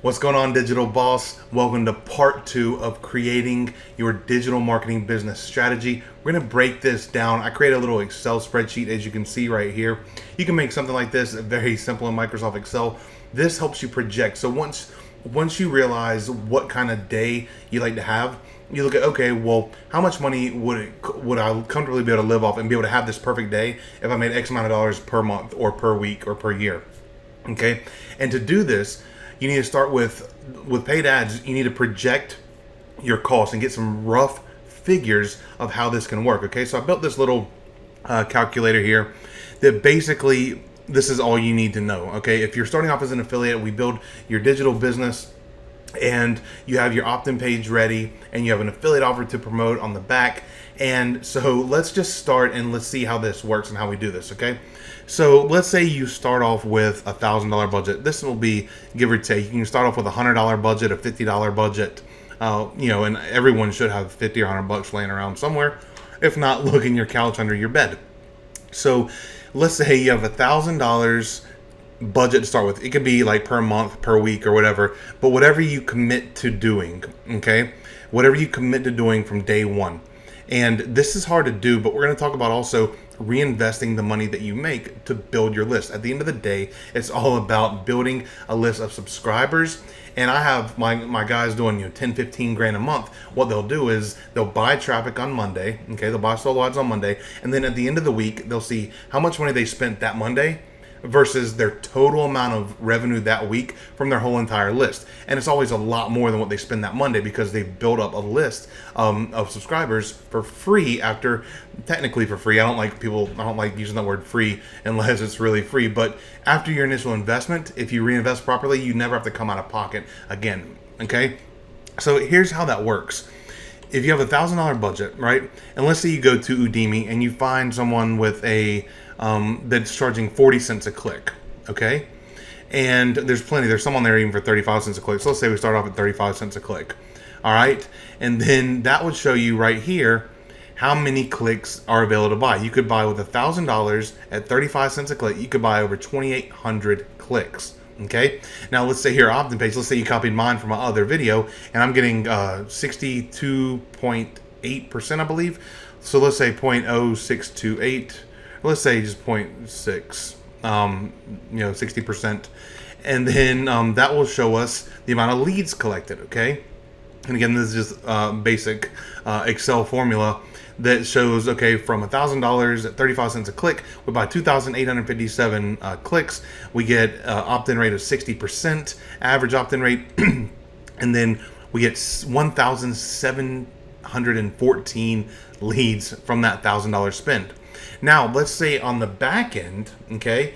What's going on, digital boss? Welcome to part 2 of creating your digital marketing business strategy. We're going to break this down. I create a little Excel spreadsheet, as you can see right here. You can make something like this very simple in Microsoft Excel. This helps you project. So once you realize what kind of day you like to have, you look at, okay, well, how much money would I comfortably be able to live off and be able to have this perfect day if I made X amount of dollars per month or per week or per year? Okay, and to do this, you need to start with paid ads. You need to project your costs and get some rough figures of how this can work. Okay, so I built this little calculator here that basically this is all you need to know. Okay, if you're starting off as an affiliate, we build your digital business and you have your opt-in page ready and you have an affiliate offer to promote on the back. And so let's just start and let's see how this works and how we do this. Okay, so let's say you start off with $1,000 budget. This will be give or take. You can start off with a $100 budget, a $50 budget, and everyone should have 50 or $100 laying around somewhere. If not, look in your couch under your bed. So let's say you have $1,000 budget to start with. It could be like per month, per week, or whatever, but whatever you commit to doing, okay? Whatever you commit to doing from day one. And this is hard to do, but we're going to talk about also reinvesting the money that you make to build your list. At the end of the day, it's all about building a list of subscribers. And I have my guys doing 10, 15 grand a month. What they'll do is they'll buy traffic on Monday, okay? They'll buy solo ads on Monday, and then at the end of the week, they'll see how much money they spent that Monday versus their total amount of revenue that week from their whole entire list. And it's always a lot more than what they spend that Monday because they've built up a list of subscribers for free technically for free. I don't like using that word free unless it's really free. But after your initial investment, if you reinvest properly, you never have to come out of pocket again. Okay? So here's how that works. If you have $1,000 budget, right? And let's say you go to Udemy and you find someone with that's charging 40 cents a click, okay? And there's someone there even for 35 cents a click. So let's say we start off at 35 cents a click, all right? And then that would show you right here how many clicks are available to buy. You could buy with $1,000 at 35 cents a click. You could buy over 2,800 clicks. Okay, now let's say here opt-in page. Let's say you copied mine from my other video, and I'm getting 62.8%, I believe. So let's say 0.0628. Let's say just 0.6. 60%, and then that will show us the amount of leads collected. Okay, and again, this is just basic Excel formula that shows, okay, from $1,000 at 35 cents a click, we buy 2,857 clicks. We get opt-in rate of 60%, average opt-in rate, and then we get 1,714 leads from that $1,000 spend. Now, let's say on the back end, okay,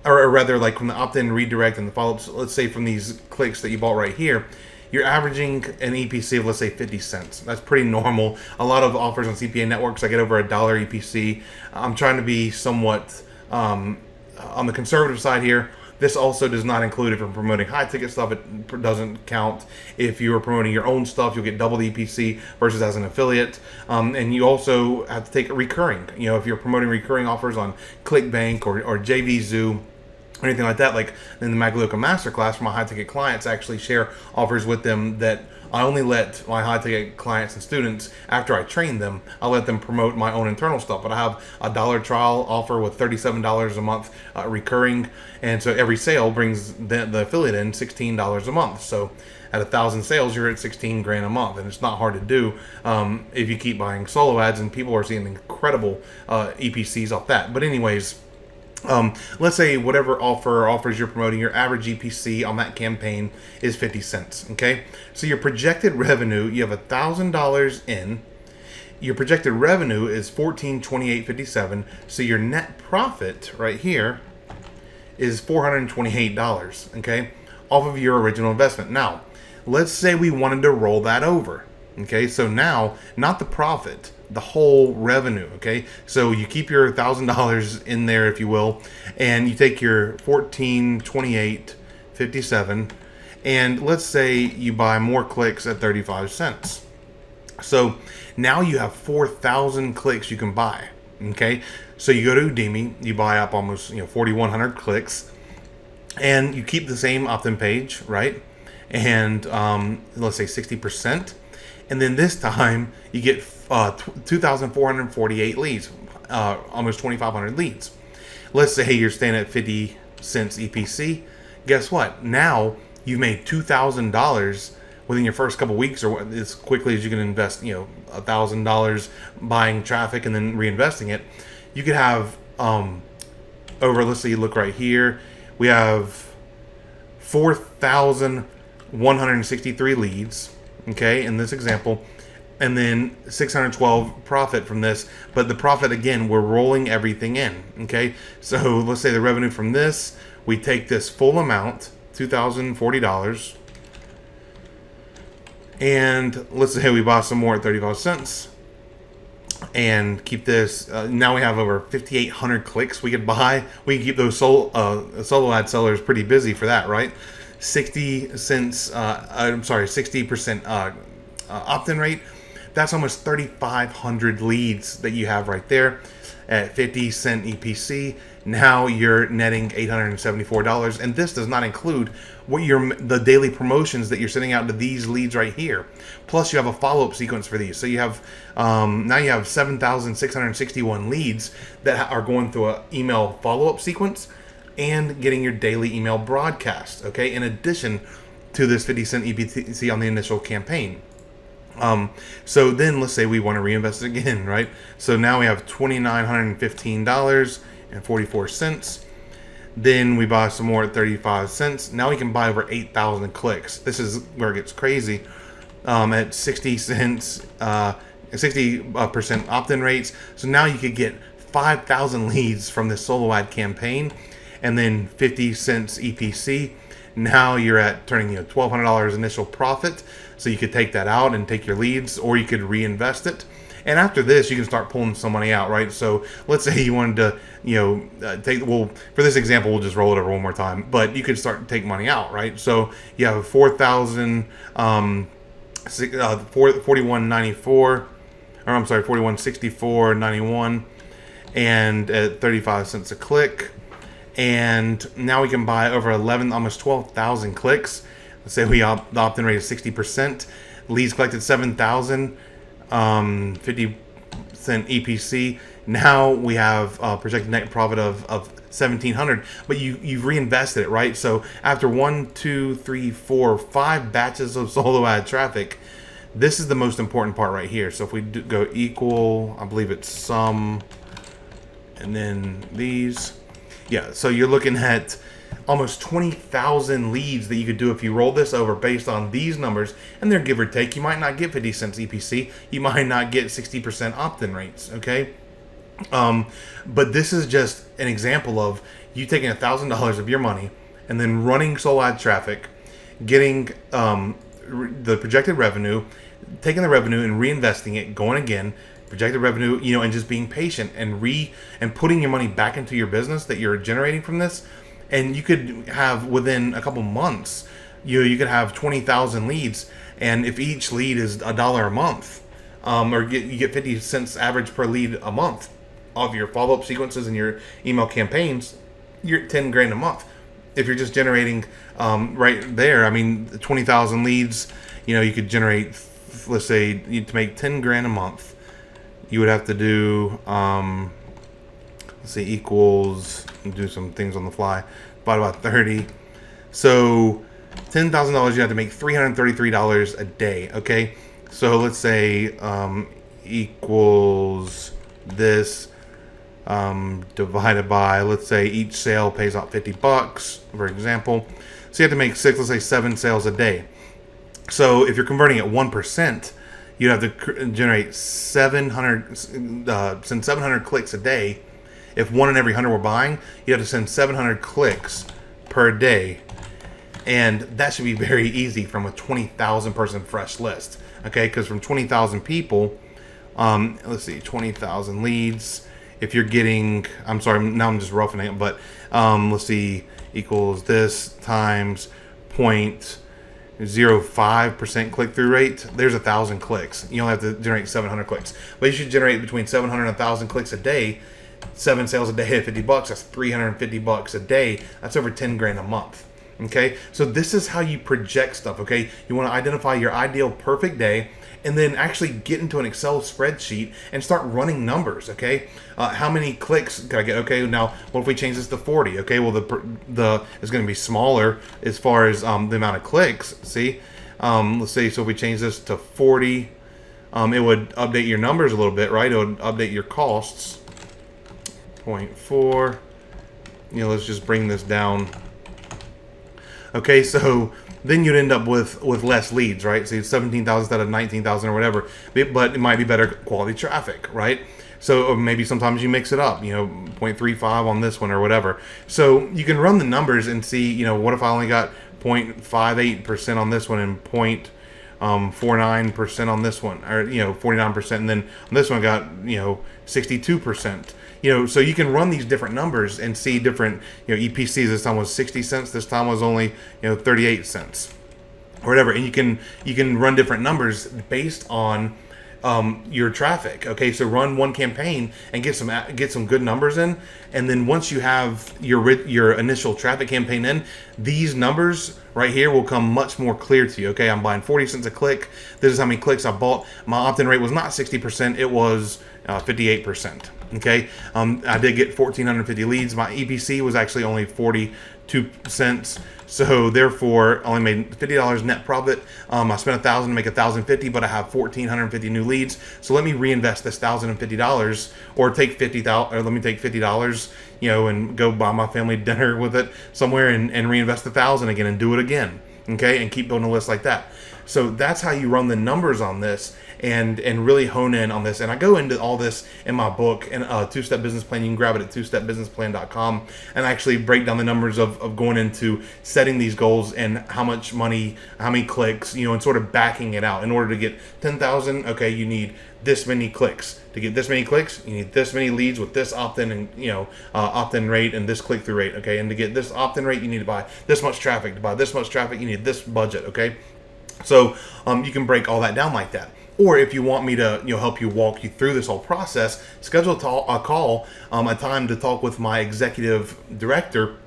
or rather like from the opt-in, redirect, and the follow-ups, let's say from these clicks that you bought right here, you're averaging an EPC of, let's say, 50 cents. That's pretty normal. A lot of offers on CPA networks, I get over $1 EPC. I'm trying to be somewhat on the conservative side here. This also does not include if you're promoting high-ticket stuff. It doesn't count. If you're promoting your own stuff, you'll get double the EPC versus as an affiliate. And you also have to take it recurring. If you're promoting recurring offers on ClickBank or JVZoo, anything like that, like in the Magliocca Masterclass, for my high-ticket clients, I actually share offers with them that I only let my high-ticket clients and students, after I train them, I let them promote my own internal stuff. But I have a $1 trial offer with $37 a month recurring, and so every sale brings the affiliate in $16 a month. So at 1,000 sales, you're at 16 grand a month, and it's not hard to do if you keep buying solo ads, and people are seeing incredible EPCs off that. But anyways, let's say whatever offers you're promoting, your average EPC on that campaign is 50 cents. Okay, so your projected revenue, you have $1,000 in. Your projected revenue is $1428.57. So your net profit right here is $428. Okay, off of your original investment. Now, let's say we wanted to roll that over. Okay, so now not the profit, the whole revenue. Okay, so you keep your $1,000 in there, if you will, and you take your $1428.57, and let's say you buy more clicks at 35 cents. So now you have 4,000 clicks you can buy. Okay, so you go to Udemy, you buy up almost 4,100 clicks, and you keep the same opt-in page, right? and let's say 60%. And then this time you get 2,448 leads, almost 2,500 leads. Let's say you're staying at 50 cents EPC. Guess what? Now you've made $2,000 within your first couple weeks, or as quickly as you can invest, $1,000 buying traffic and then reinvesting it. You could have over, let's see, look right here, we have 4,163 leads, okay, in this example, and then 612 profit from this. But the profit, again, we're rolling everything in, okay? So let's say the revenue from this, we take this full amount, $2,040, and let's say we buy some more at 35 cents and keep this. Now we have over 5,800 clicks we could buy. We can keep those solo ad sellers pretty busy for that, right? 60% opt-in rate. That's almost 3,500 leads that you have right there at 50 cent EPC. Now you're netting $874, and this does not include the daily promotions that you're sending out to these leads right here. Plus, you have a follow-up sequence for these. So you have now you have 7,661 leads that are going through an email follow-up sequence and getting your daily email broadcast. Okay, in addition to this 50 cent EPC on the initial campaign. So then let's say we want to reinvest it again, right? So now we have $2,915.44. Then we buy some more at 35 cents. Now we can buy over 8,000 clicks. This is where it gets crazy. At 60 cents, 60% opt-in rates. So now you could get 5,000 leads from this solo ad campaign, and then 50 cents EPC. Now you're at turning $1,200 initial profit. So you could take that out and take your leads, or you could reinvest it. And after this, you can start pulling some money out, right? So let's say you wanted to, for this example, we'll just roll it over one more time. But you could start to take money out, right? So you have 4164.91, and at 35 cents a click. And now we can buy over almost 12,000 clicks. Let's say the opt-in rate is 60%. Leads collected 7,000, 50 cent EPC. Now we have projected net profit of 1,700. But you've reinvested it, right? So after 1, 2, 3, 4, 5 batches of solo ad traffic, this is the most important part right here. So if we go equal, I believe it's sum, and then these. Yeah, so you're looking at almost 20,000 leads that you could do if you roll this over based on these numbers, and they're give or take. You might not get 50 cents EPC. You might not get 60% opt-in rates, okay? But this is just an example of you taking $1,000 of your money and then running solo ad traffic, getting the projected revenue, taking the revenue and reinvesting it, going again, projected revenue, and just being patient and putting your money back into your business that you're generating from this. And you could have, within a couple months, you could have 20,000 leads, and if each lead is $1 a month, or you get 50 cents average per lead a month of your follow-up sequences and your email campaigns, you're at 10 grand a month. If you're just generating right there, 20,000 leads, you could generate, let's say, to make 10 grand a month, you would have to do, let's say, equals, do some things on the fly, about 30. So $10,000, you have to make $333 a day, okay? So let's say equals this divided by, let's say each sale pays out $50, for example. So you have to make 7 sales a day. So if you're converting at 1%, you have to generate 700, send 700 clicks a day. If 1 in every 100 were buying, you have to send 700 clicks per day. And that should be very easy from a 20,000 person fresh list. Okay, because from 20,000 people, let's see, 20,000 leads. If you're getting, I'm sorry, now I'm just roughing it, but let's see, equals this times 0.05% click-through rate. There's 1,000 clicks. You only have to generate 700 clicks. But you should generate between 700 and 1,000 clicks a day. 7 sales a day at $50. That's $350 a day. That's over 10 grand a month. Okay, so this is how you project stuff. Okay, you want to identify your ideal perfect day, and then actually get into an Excel spreadsheet and start running numbers. Okay, how many clicks can I get? Okay, now what if we change this to 40? Okay, well the is going to be smaller as far as the amount of clicks. See, let's see. So if we change this to 40, it would update your numbers a little bit, right? It would update your costs. 0.4. Let's just bring this down. Okay, so then you'd end up with less leads, right? So 17,000 instead of 19,000 or whatever, but it might be better quality traffic, right? So or maybe sometimes you mix it up, 0.35 on this one or whatever. So you can run the numbers and see, what if I only got 0.58% on this one and 0.49% on this one, or 49%, and then on this one I got 62%. So you can run these different numbers and see different, EPCs. This time was 60 cents. This time was only, 38 cents or whatever. And you can run different numbers based on your traffic. Okay, so run one campaign and get some good numbers in, and then once you have your initial traffic campaign in, these numbers right here will come much more clear to you. Okay, I'm buying 40 cents a click. This is how many clicks I bought. My opt-in rate was not 60%; it was 58%. Okay, I did get 1,450 leads. My EPC was actually only 42 cents. So therefore, I only made $50 net profit. I spent $1,000 to make $1,050, but I have 1,450 new leads. So let me reinvest this $1,050, or take $50. Or let me take $50, and go buy my family dinner with it somewhere, and reinvest $1,000 again, and do it again. Okay, and keep building a list like that. So that's how you run the numbers on this, and really hone in on this. And I go into all this in my book, and Two-Step Business Plan. You can grab it at twostepbusinessplan.com, and actually break down the numbers of going into setting these goals and how much money, how many clicks, and sort of backing it out. In order to get 10,000, okay, you need this many clicks. To get this many clicks, you need this many leads with this opt-in and opt-in rate and this click-through rate. Okay, and to get this opt-in rate, you need to buy this much traffic. To buy this much traffic, you need this budget. Okay, so you can break all that down like that. Or if you want me to help you walk you through this whole process, schedule a call, a time to talk with my executive director,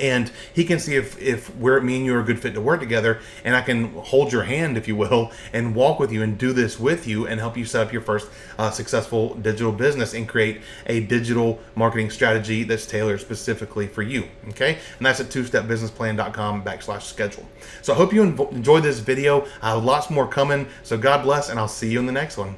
and he can see if me and you are a good fit to work together, and I can hold your hand, if you will, and walk with you and do this with you and help you set up your first successful digital business and create a digital marketing strategy that's tailored specifically for you. Okay, and that's at twostepbusinessplan.com/schedule. So I hope you enjoyed this video. I have lots more coming. So God bless, and I'll see you in the next one.